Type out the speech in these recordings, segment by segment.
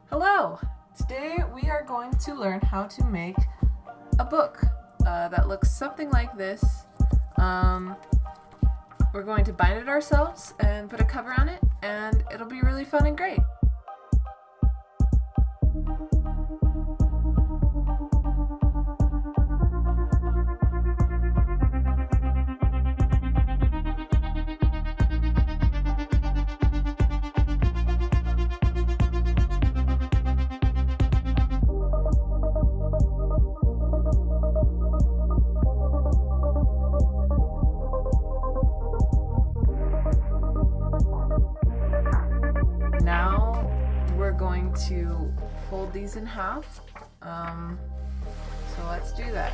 Hello! Today we are going to learn how to make a book that looks something like this. We're going to bind it ourselves and put a cover on it, and it'll be really fun and great. Now we're going to fold these in half. So let's do that.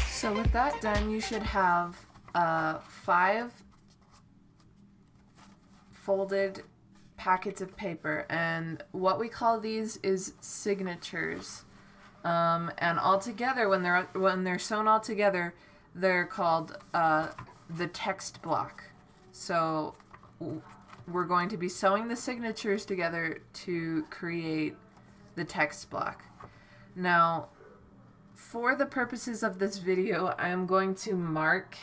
So with that done, you should have 5 folded packets of paper, and what we call these is signatures. And all together, when they're sewn all together, they're called the text block. So we're going to be sewing the signatures together to create the text block. Now, for the purposes of this video, I am going to mark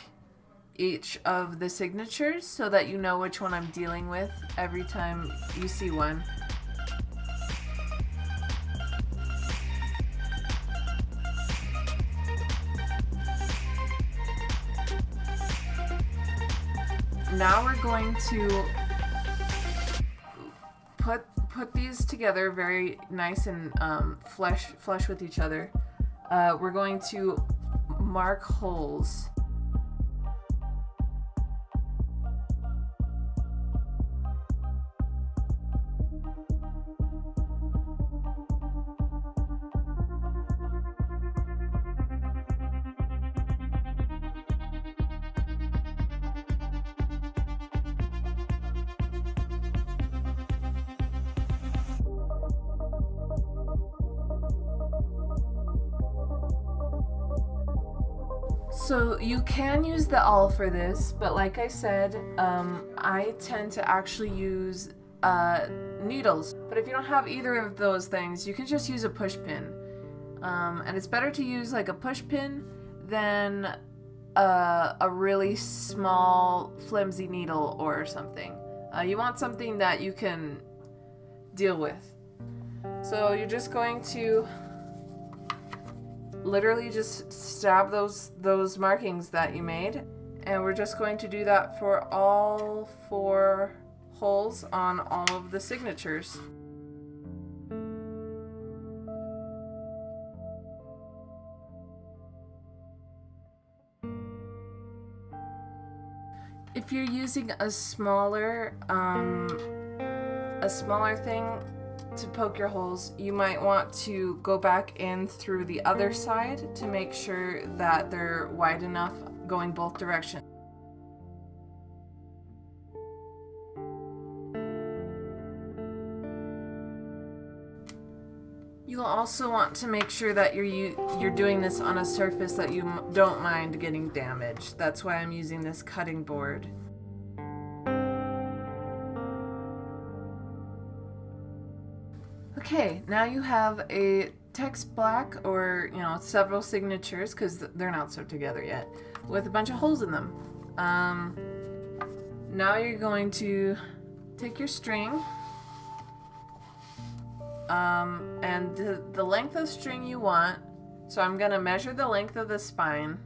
each of the signatures so that you know which one I'm dealing with every time you see one. Now we're going to put these together very nice and flush with each other. We're going to mark holes. So you can use the awl for this, but like I said, I tend to actually use needles. But if you don't have either of those things, you can just use a push pin. And it's better to use like a push pin than a really small flimsy needle or something. You want something that you can deal with. So you're just going to literally just stab those markings that you made, and we're just going to do that for all 4 holes on all of the signatures. If you're using a smaller thing to poke your holes, you might want to go back in through the other side to make sure that they're wide enough going both directions. You'll also want to make sure that you're doing this on a surface that you don't mind getting damaged. That's why I'm using this cutting board. Okay, now you have a text block, or several signatures, because they're not sewed together yet, with a bunch of holes in them. Now you're going to take your string, and the length of string you want. So I'm gonna measure the length of the spine,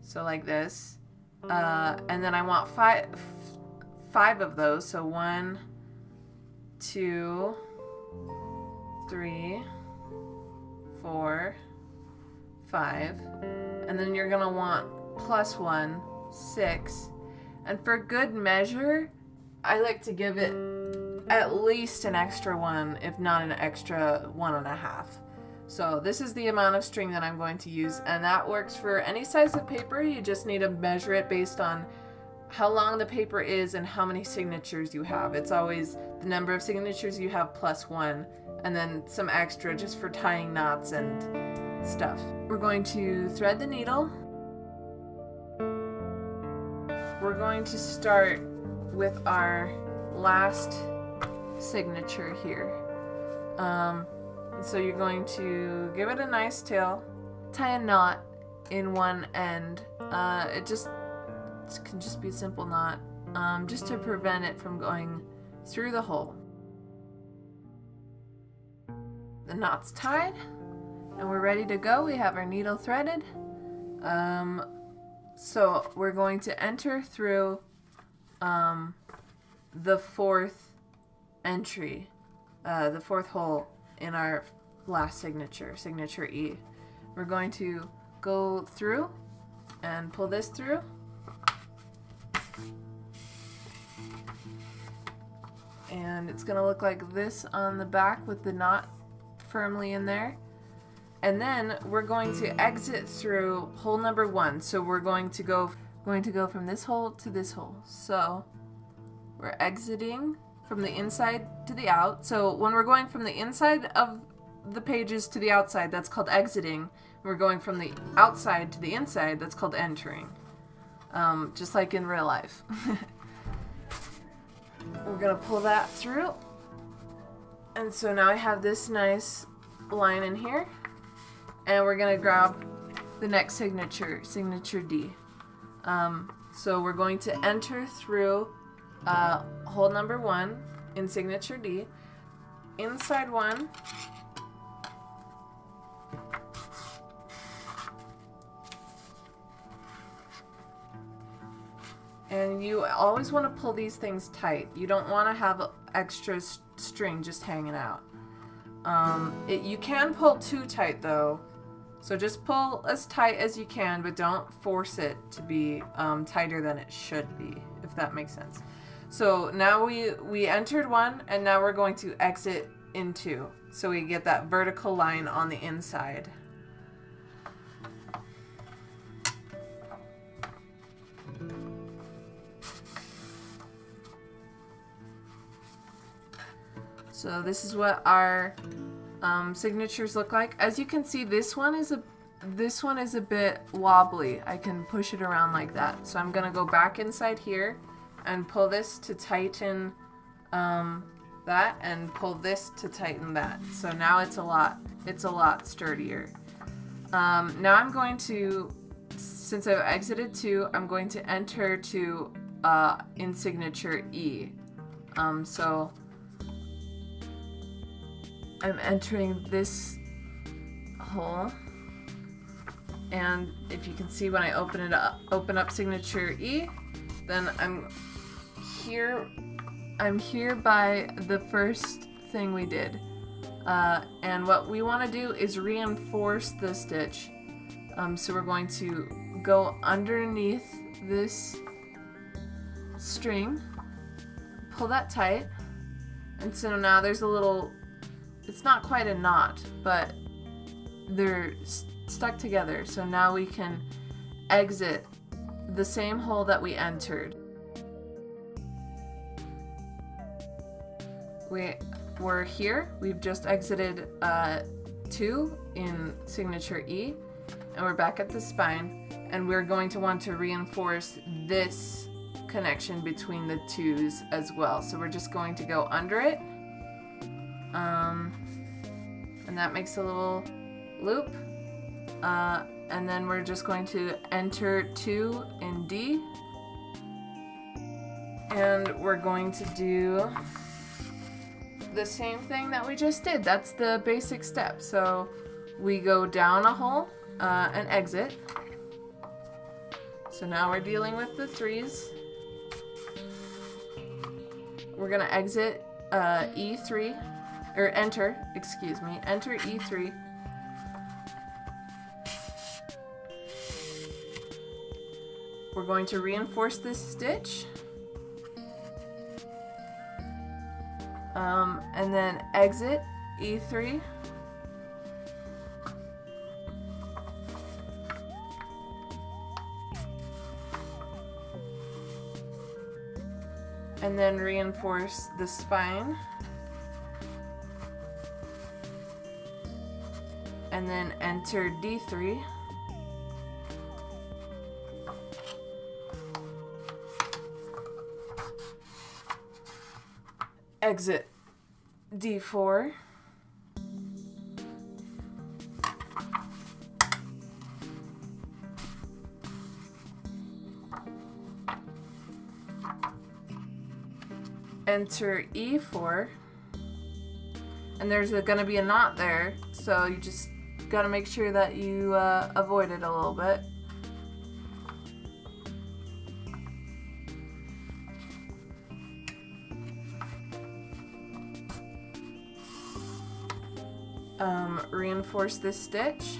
so like this, and then I want five of those. So 1, 2, 3, 4, 5, and then you're gonna want +1, 6, and for good measure, I like to give it at least an extra 1, if not an extra 1.5. So this is the amount of string that I'm going to use, and that works for any size of paper. You just need to measure it based on how long the paper is and how many signatures you have. It's always the number of signatures you have plus 1, and then some extra just for tying knots and stuff. We're going to thread the needle. We're going to start with our last signature here. So you're going to give it a nice tail, tie a knot in one end. It can just be a simple knot, just to prevent it from going through the hole. The knot's tied, and we're ready to go. We have our needle threaded. So we're going to enter through the fourth entry, the fourth hole in our last signature, signature E. We're going to go through and pull this through. And it's going to look like this on the back with the knot firmly in there. And then we're going to exit through hole number 1. So we're going to go from this hole to this hole. So we're exiting from the inside to the out. So when we're going from the inside of the pages to the outside, that's called exiting. We're going from the outside to the inside, that's called entering. Just like in real life. We're gonna pull that through. And so now I have this nice line in here. And we're gonna grab the next signature, signature D. So we're going to enter through hole number 1 in signature D, inside 1, and you always want to pull these things tight. You don't want to have extra string just hanging out. You can pull too tight though, so just pull as tight as you can, but don't force it to be tighter than it should be, if that makes sense. So now we entered 1, and now we're going to exit in 2, so we get that vertical line on the inside. So this is what our signatures look like. As you can see, this one is a bit wobbly. I can push it around like that. So I'm gonna go back inside here and pull this to tighten that, and pull this to tighten that. So now it's a lot sturdier. Now I'm going to, since I've exited 2, I'm going to enter to in signature E. So I'm entering this hole, and if you can see, when I open up signature E, then I'm here by the first thing we did, and what we want to do is reinforce the stitch. So we're going to go underneath this string, pull that tight, and so now there's a little, it's not quite a knot, but they're stuck together. So now we can exit the same hole that we entered. We're here, we've just exited 2 in signature E, and we're back at the spine, and we're going to want to reinforce this connection between the 2s as well. So we're just going to go under it, and that makes a little loop, and then we're just going to enter 2 in D, and we're going to do the same thing that we just did. That's the basic step. So we go down a hole and exit. So now we're dealing with the 3s. We're gonna exit E3, or enter E3. We're going to reinforce this stitch, and then exit E3, and then reinforce the spine, and then enter D3. Exit D4. Enter E4. And there's going to be a knot there, so you just got to make sure that you avoid it a little bit. Reinforce this stitch.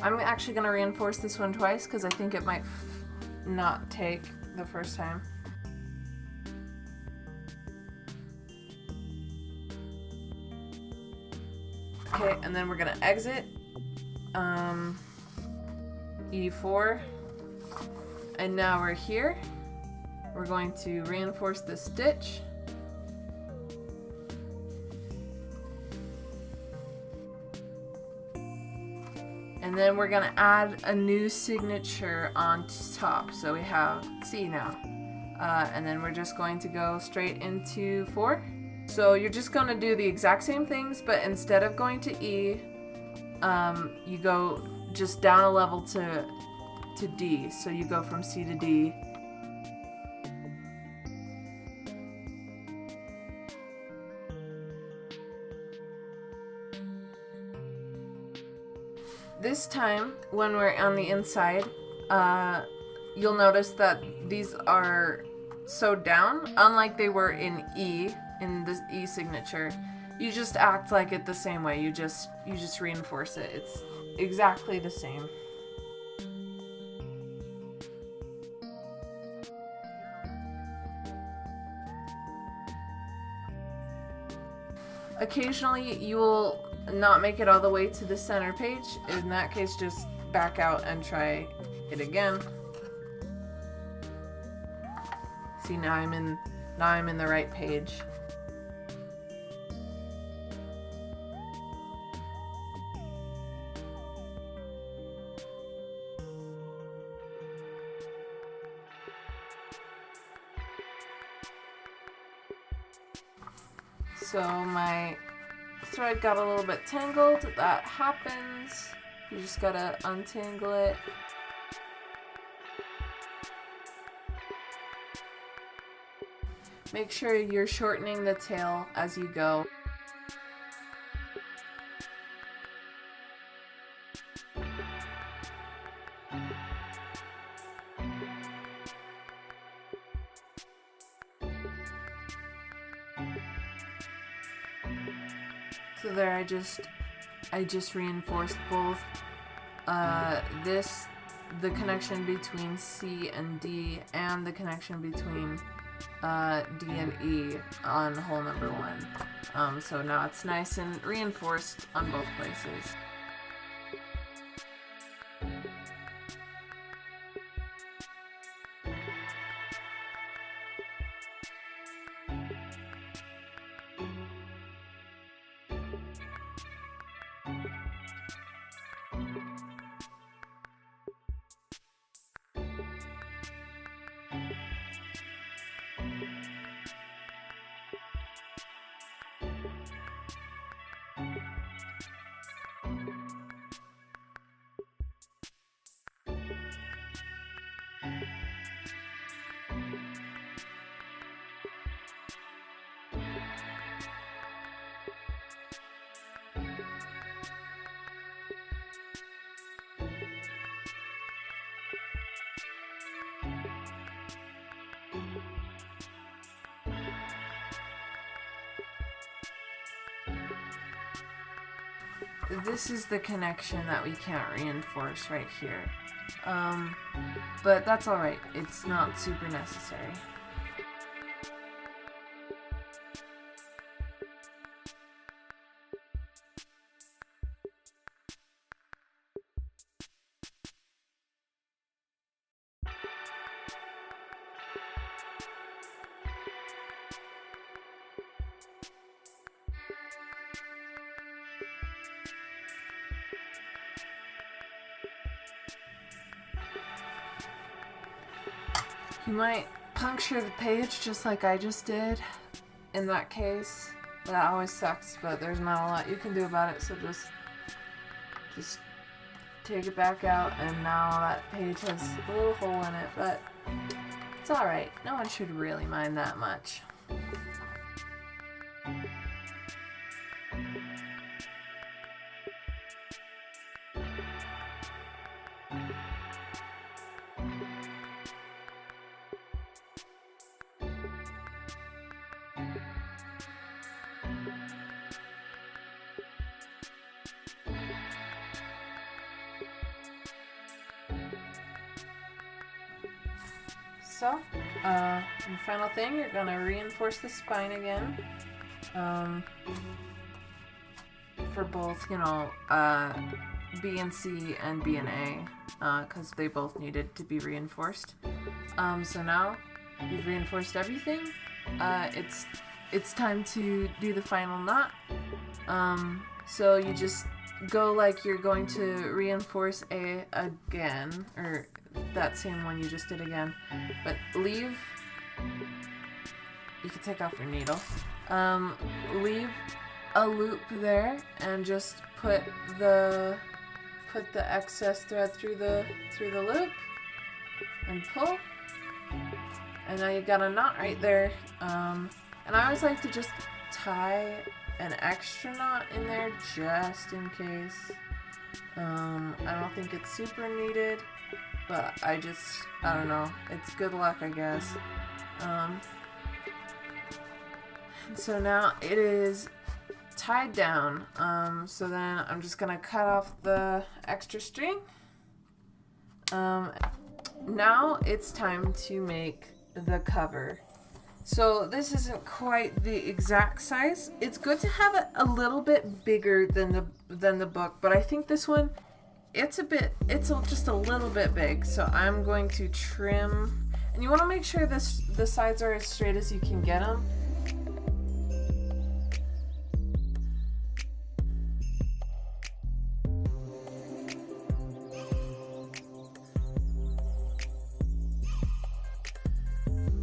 I'm actually going to reinforce this one twice because I think it might not take the first time. Okay, and then we're going to exit E4, and now we're here. We're going to reinforce the stitch. And then we're gonna add a new signature on top. So we have C now. And then we're just going to go straight into 4. So you're just gonna do the exact same things, but instead of going to E, you go just down a level to D. So you go from C to D. This time, when we're on the inside, you'll notice that these are sewed down, unlike they were in E, in the E signature. You just act like it the same way. You just reinforce it. It's exactly the same. Occasionally, you will not make it all the way to the center page. In that case, just back out and try it again. See, now I'm in the right page. So my thread got a little bit tangled. That happens. You just gotta untangle it. Make sure you're shortening the tail as you go. So there, I just reinforced both the connection between C and D, and the connection between D and E on hole number 1. So now it's nice and reinforced on both places. This is the connection that we can't reinforce right here. But that's alright. It's not super necessary. You might puncture the page just like I just did. In that case, that always sucks, but there's not a lot you can do about it, so just take it back out, and now that page has a little hole in it, but it's alright. No one should really mind that much. So, the final thing, you're going to reinforce the spine again, for both, you know, B and C and B and A, because they both needed to be reinforced. So now you've reinforced everything. It's time to do the final knot. So you just go like you're going to reinforce A again, or that same one you just did again, but leave, you can take off your needle, leave a loop there and just put the excess thread through the loop and pull, and now you've got a knot right there. And I always like to just tie an extra knot in there just in case. I don't think it's super needed, but I don't know, it's good luck, I guess. And so now it is tied down, so then I'm just gonna cut off the extra string. Now it's time to make the cover. So this isn't quite the exact size. It's good to have it a little bit bigger than the book, but I think this one, it's just a little bit big, so I'm going to trim, and you want to make sure the sides are as straight as you can get them.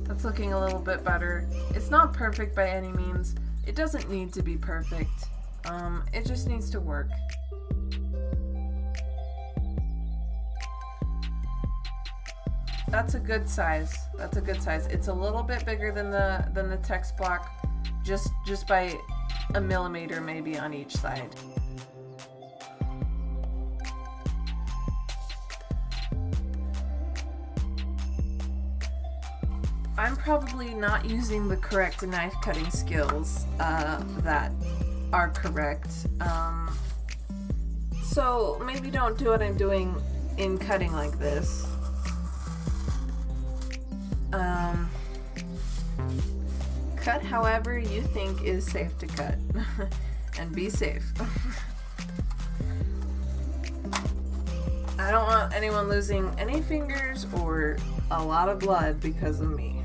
That's looking a little bit better. It's not perfect by any means. It doesn't need to be perfect. It just needs to work. That's a good size. That's a good size. It's a little bit bigger than the text block, just by a millimeter maybe on each side. I'm probably not using the correct knife cutting skills that are correct. So maybe don't do what I'm doing in cutting like this. Cut however you think is safe to cut. And be safe. I don't want anyone losing any fingers or a lot of blood because of me.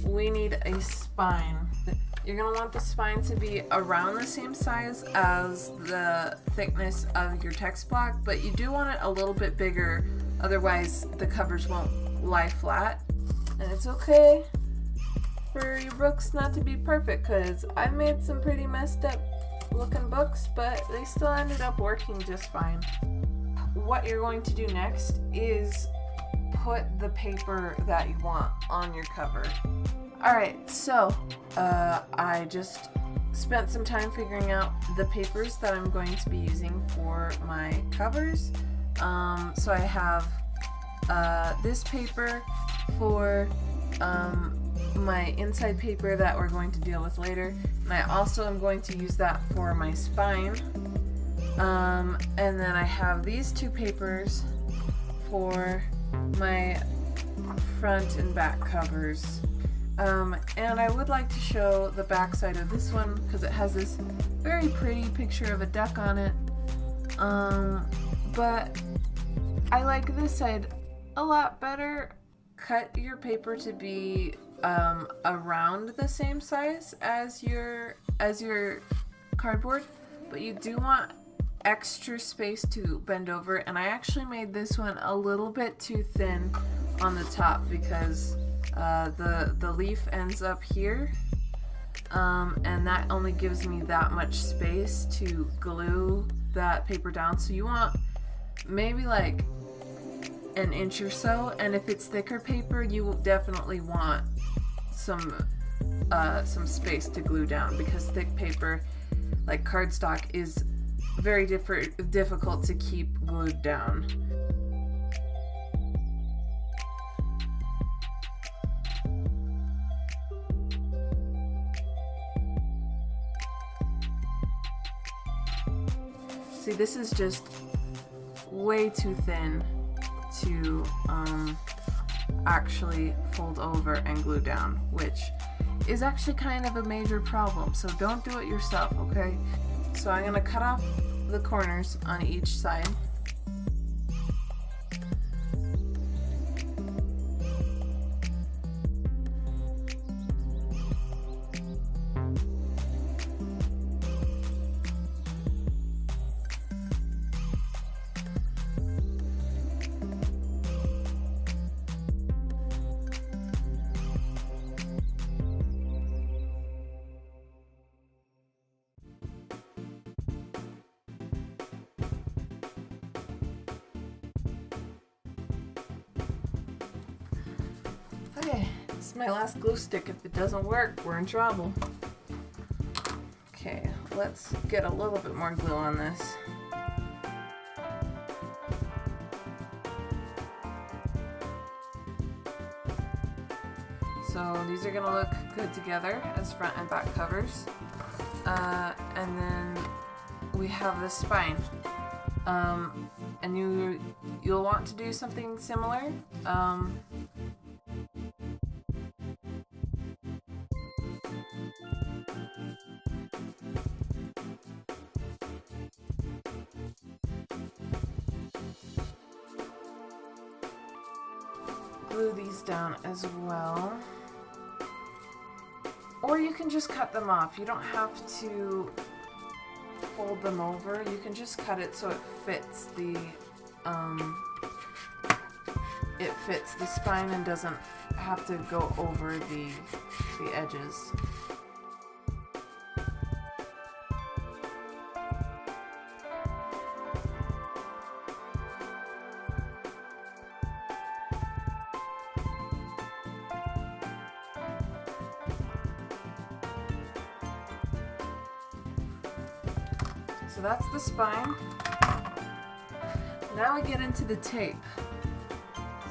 We need a spine. You're going to want the spine to be around the same size as the thickness of your text block, but you do want it a little bit bigger, otherwise the covers won't lie flat. And it's okay for your books not to be perfect, because I've made some pretty messed up looking books, but they still ended up working just fine. What you're going to do next is put the paper that you want on your cover. Alright, so I just spent some time figuring out the papers that I'm going to be using for my covers. So I have this paper for my inside paper that we're going to deal with later, and I also am going to use that for my spine. And then I have these two papers for my front and back covers. And I would like to show the back side of this one because it has this very pretty picture of a duck on it. But I like this side a lot better. Cut your paper to be around the same size as your cardboard, but you do want extra space to bend over, and I actually made this one a little bit too thin on the top because the leaf ends up here, and that only gives me that much space to glue that paper down. So you want maybe like an inch or so, and if it's thicker paper, you will definitely want some space to glue down, because thick paper like cardstock is very difficult to keep glued down. See, this is just way too thin to actually fold over and glue down, which is actually kind of a major problem, so don't do it yourself, okay? So I'm going to cut off the corners on each side. Okay, this is my last glue stick. If it doesn't work, we're in trouble. Okay, let's get a little bit more glue on this. So these are going to look good together as front and back covers. And then we have the spine. And you'll want to do something similar. Glue these down as well. Or you can just cut them off. You don't have to fold them over. You can just cut it so it fits the spine and doesn't have to go over the edges. So that's the spine. Now we get into the tape.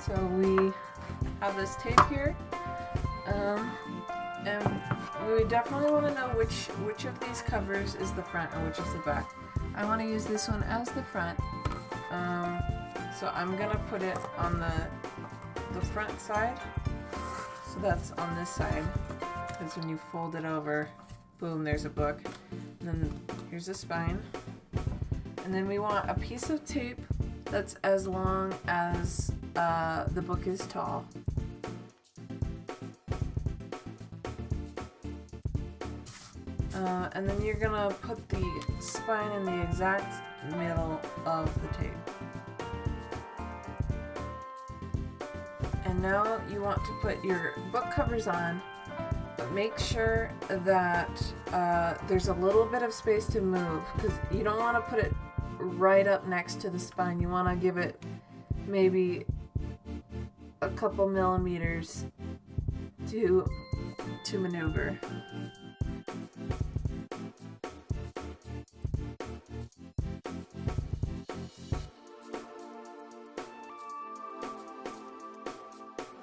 So we have this tape here, and we definitely want to know which of these covers is the front and which is the back. I want to use this one as the front, so I'm gonna put it on the front side. So that's on this side, because when you fold it over, boom, there's a book. And then here's the spine. And then we want a piece of tape that's as long as the book is tall. And then you're gonna put the spine in the exact middle of the tape. And now you want to put your book covers on, but make sure that there's a little bit of space to move, because you don't want to put it right up next to the spine. You want to give it maybe a couple millimeters to maneuver.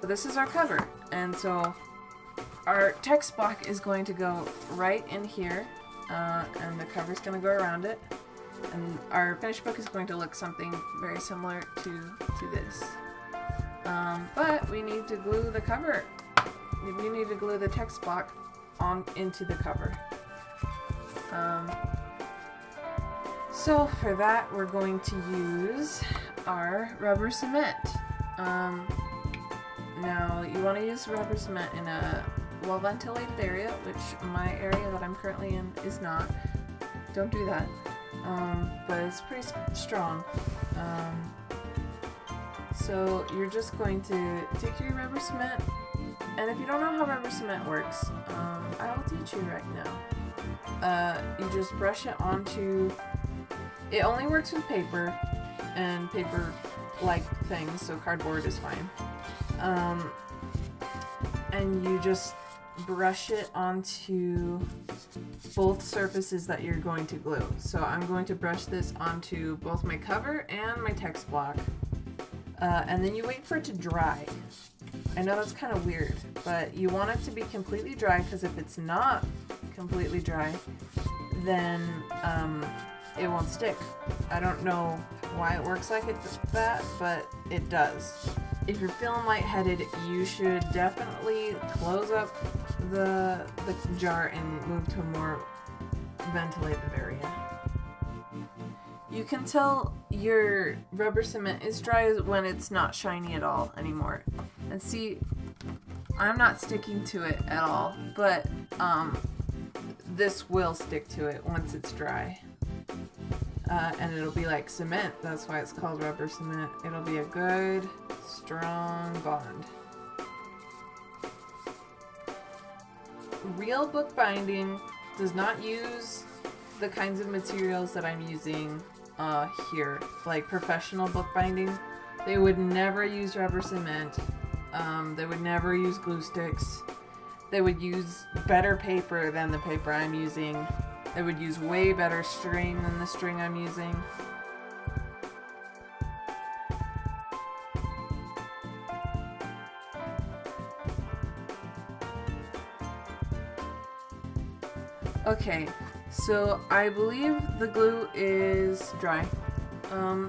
So this is our cover, and so our text block is going to go right in here, and the cover is going to go around it, and our finished book is going to look something very similar to this. But we need to glue the cover we need to glue the text block on into the cover. So for that, we're going to use our rubber cement. Now you want to use rubber cement in a well-ventilated area, which my area that I'm currently in is not. Don't do that. But it's pretty strong. So you're just going to take your rubber cement, and if you don't know how rubber cement works, I will teach you right now. You just brush it onto. It only works with paper and paper-like things, so cardboard is fine. And you just brush it onto both surfaces that you're going to glue. So I'm going to brush this onto both my cover and my text block. And then you wait for it to dry. I know that's kind of weird, but you want it to be completely dry, because if it's not completely dry, then it won't stick. I don't know why it works like that, but it does. If you're feeling lightheaded, you should definitely close up the jar and move to a more ventilated area. You can tell your rubber cement is dry when it's not shiny at all anymore. And see, I'm not sticking to it at all, but this will stick to it once it's dry. And it'll be like cement. That's why it's called rubber cement. It'll be a good, strong bond. Real bookbinding does not use the kinds of materials that I'm using here. Like professional bookbinding, they would never use rubber cement. They would never use glue sticks. They would use better paper than the paper I'm using. They would use way better string than the string I'm using. Okay, so I believe the glue is dry.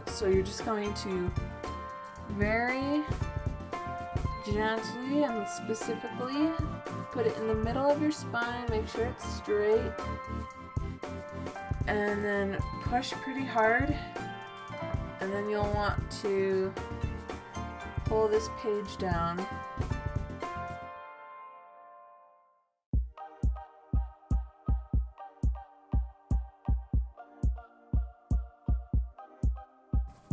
So you're just going to very gently and specifically put it in the middle of your spine, make sure it's straight, and then push pretty hard, and then you'll want to pull this page down.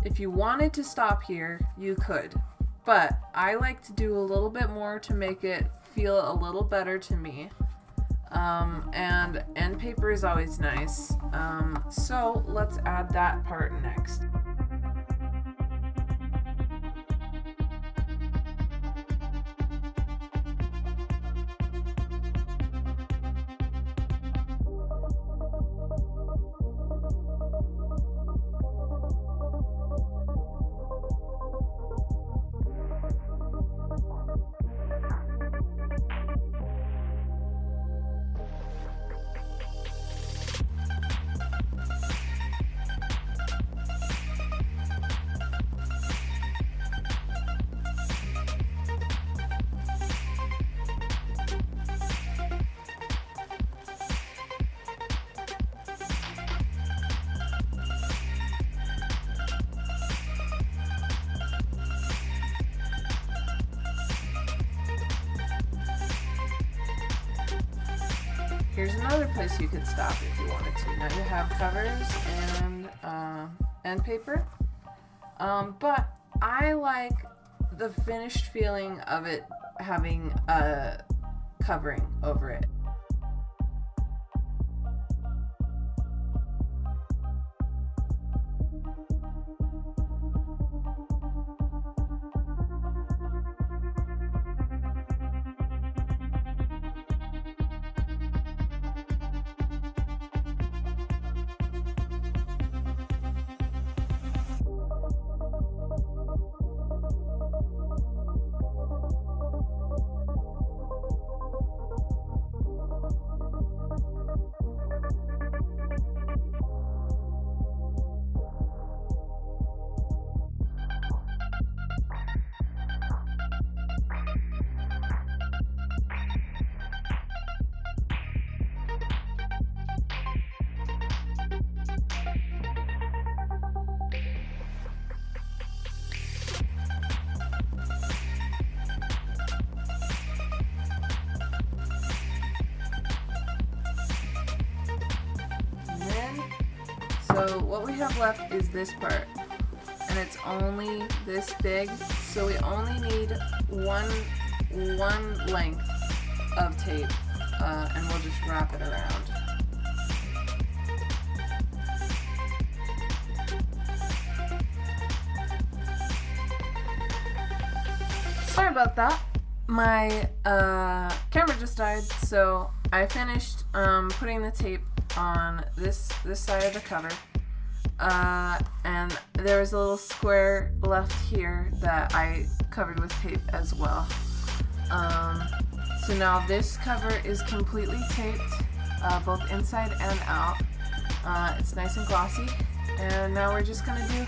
If you wanted to stop here, you could, but I like to do a little bit more to make it feel a little better to me. And end paper is always nice. So let's add that part next. Here's another place you could stop if you wanted to. Now you have covers and end paper, but I like the finished feeling of it having a covering over it. So what we have left is this part, and it's only this big, so we only need one length of tape, and we'll just wrap it around. Sorry about that. My camera just died, so I finished putting the tape on this side of the cover, and there was a little square left here that I covered with tape as well. So now this cover is completely taped, both inside and out. It's nice and glossy, and now we're just gonna do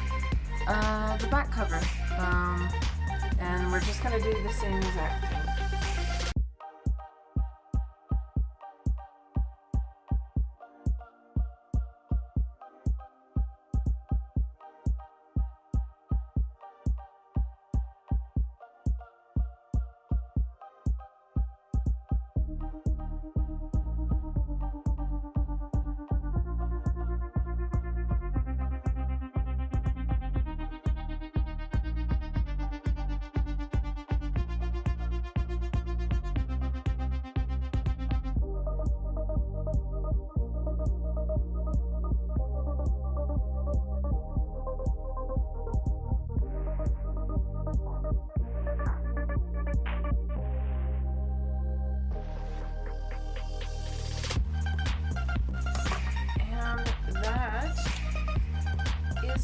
the back cover, and we're just gonna do the same exact thing.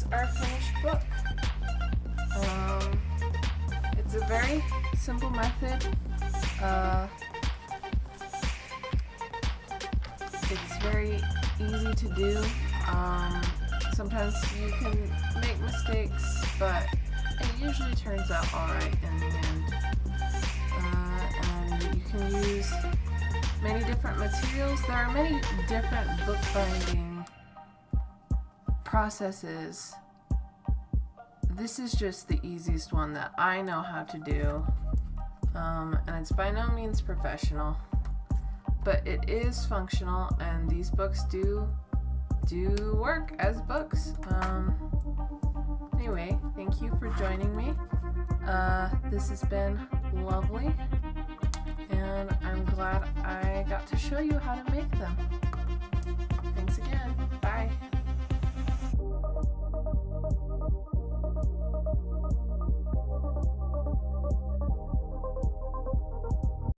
Our finished book. It's a very simple method. It's very easy to do. Sometimes you can make mistakes, but it usually turns out alright in the end. And you can use many different materials. There are many different bookbinding processes. This is just the easiest one that I know how to do, and it's by no means professional, but it is functional, and these books do work as books. Anyway, thank you for joining me. This has been lovely, and I'm glad I got to show you how to make them.